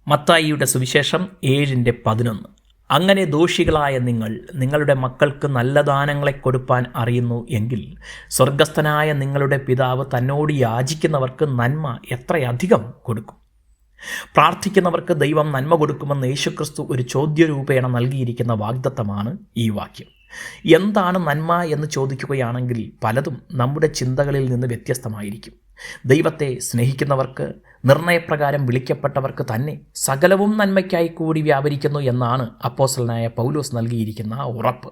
മത്തായിയുടെ സുവിശേഷം 7:11. അങ്ങനെ ദോഷികളായ നിങ്ങൾ നിങ്ങളുടെ മക്കൾക്ക് നല്ല ദാനങ്ങളെ കൊടുപ്പാൻ അറിയുന്നു എങ്കിൽ സ്വർഗസ്ഥനായ നിങ്ങളുടെ പിതാവ് തന്നോട് യാചിക്കുന്നവർക്ക് നന്മ എത്രയധികം കൊടുക്കും. പ്രാർത്ഥിക്കുന്നവർക്ക് ദൈവം നന്മ കൊടുക്കുമെന്ന് യേശുക്രിസ്തു ഒരു ചോദ്യരൂപേണ നൽകിയിരിക്കുന്ന വാഗ്ദത്തമാണ് ഈ വാക്യം. എന്താണ് നന്മ എന്ന് ചോദിക്കുകയാണെങ്കിൽ പലതും നമ്മുടെ ചിന്തകളിൽ നിന്ന് വ്യത്യസ്തമായിരിക്കും. ദൈവത്തെ സ്നേഹിക്കുന്നവർക്ക്, നിർണയപ്രകാരം വിളിക്കപ്പെട്ടവർക്ക് തന്നെ സകലവും നന്മയ്ക്കായി കൂടി വ്യാപരിക്കുന്നു എന്നാണ് അപ്പോസ്തലനായ പൗലോസ് നൽകിയിരിക്കുന്ന ഉറപ്പ്.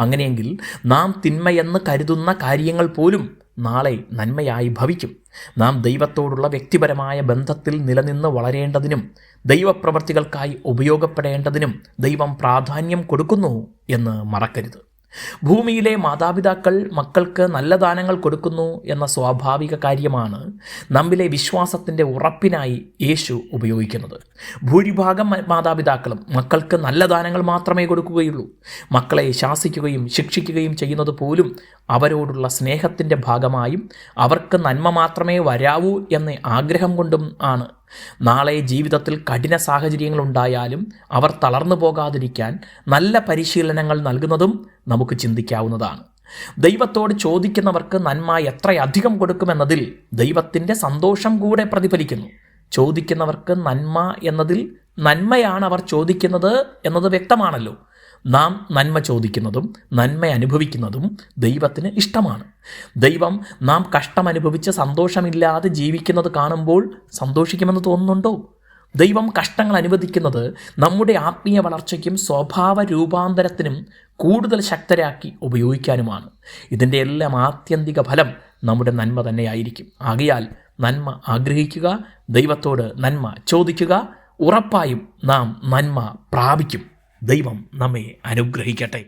അങ്ങനെയെങ്കിൽ നാം തിന്മയെന്ന് കരുതുന്ന കാര്യങ്ങൾ പോലും നാളെ നന്മയായി ഭവിക്കും. നാം ദൈവത്തോടുള്ള വ്യക്തിപരമായ ബന്ധത്തിൽ നിലനിന്ന് വളരേണ്ടതിനും ദൈവപ്രവൃത്തികൾക്കായി ഉപയോഗപ്പെടേണ്ടതിനും ദൈവം പ്രാധാന്യം കൊടുക്കുന്നു എന്ന് മറക്കരുത്. ഭൂമിയിലെ മാതാപിതാക്കൾ മക്കൾക്ക് നല്ല ദാനങ്ങൾ കൊടുക്കുന്നു എന്ന സ്വാഭാവിക കാര്യമാണ് നമ്മിലെ വിശ്വാസത്തിൻ്റെ ഉറപ്പിനായി യേശു ഉപയോഗിക്കുന്നത്. ഭൂരിഭാഗം മാതാപിതാക്കളും മക്കൾക്ക് നല്ല ദാനങ്ങൾ മാത്രമേ കൊടുക്കുകയുള്ളൂ. മക്കളെ ശാസിക്കുകയും ശിക്ഷിക്കുകയും ചെയ്യുന്നത് പോലും അവരോടുള്ള സ്നേഹത്തിൻ്റെ ഭാഗമായും അവർക്ക് നന്മ മാത്രമേ വരാവൂ എന്ന ആഗ്രഹം കൊണ്ടും ആണ്. നാളെ ജീവിതത്തിൽ കഠിന സാഹചര്യങ്ങളുണ്ടായാലും അവർ തളർന്നു പോകാതിരിക്കാൻ നല്ല പരിശീലനങ്ങൾ നൽകുന്നതും നമുക്ക് ചിന്തിക്കാവുന്നതാണ്. ദൈവത്തോട് ചോദിക്കുന്നവർക്ക് നന്മ എത്രയധികം കൊടുക്കുമെന്നതിൽ ദൈവത്തിൻ്റെ സന്തോഷം കൂടെ പ്രതിഫലിക്കുന്നു. ചോദിക്കുന്നവർക്ക് നന്മ എന്നതിൽ നന്മയാണ് അവർ ചോദിക്കുന്നത് എന്നത് വ്യക്തമാണല്ലോ. നാം നന്മ ചോദിക്കുന്നതും നന്മ അനുഭവിക്കുന്നതും ദൈവത്തിന് ഇഷ്ടമാണ്. ദൈവം നാം കഷ്ടമനുഭവിച്ച് സന്തോഷമില്ലാതെ ജീവിക്കുന്നത് കാണുമ്പോൾ സന്തോഷിക്കുമെന്ന് തോന്നുന്നുണ്ടോ? ദൈവം കഷ്ടങ്ങൾ അനുവദിക്കുന്നത് നമ്മുടെ ആത്മീയ വളർച്ചയ്ക്കും സ്വഭാവ രൂപാന്തരത്തിനും കൂടുതൽ ശക്തരാക്കി ഉപയോഗിക്കാനുമാണ്. ഇതിൻ്റെ എല്ലാം ആത്യന്തിക ഫലം നമ്മുടെ നന്മ തന്നെയായിരിക്കും. ആകയാൽ നന്മ ആഗ്രഹിക്കുക, ദൈവത്തോട് നന്മ ചോദിക്കുക. ഉറപ്പായും നാം നന്മ പ്രാപിക്കും. ദൈവം നമ്മെ അനുഗ്രഹിക്കട്ടെ.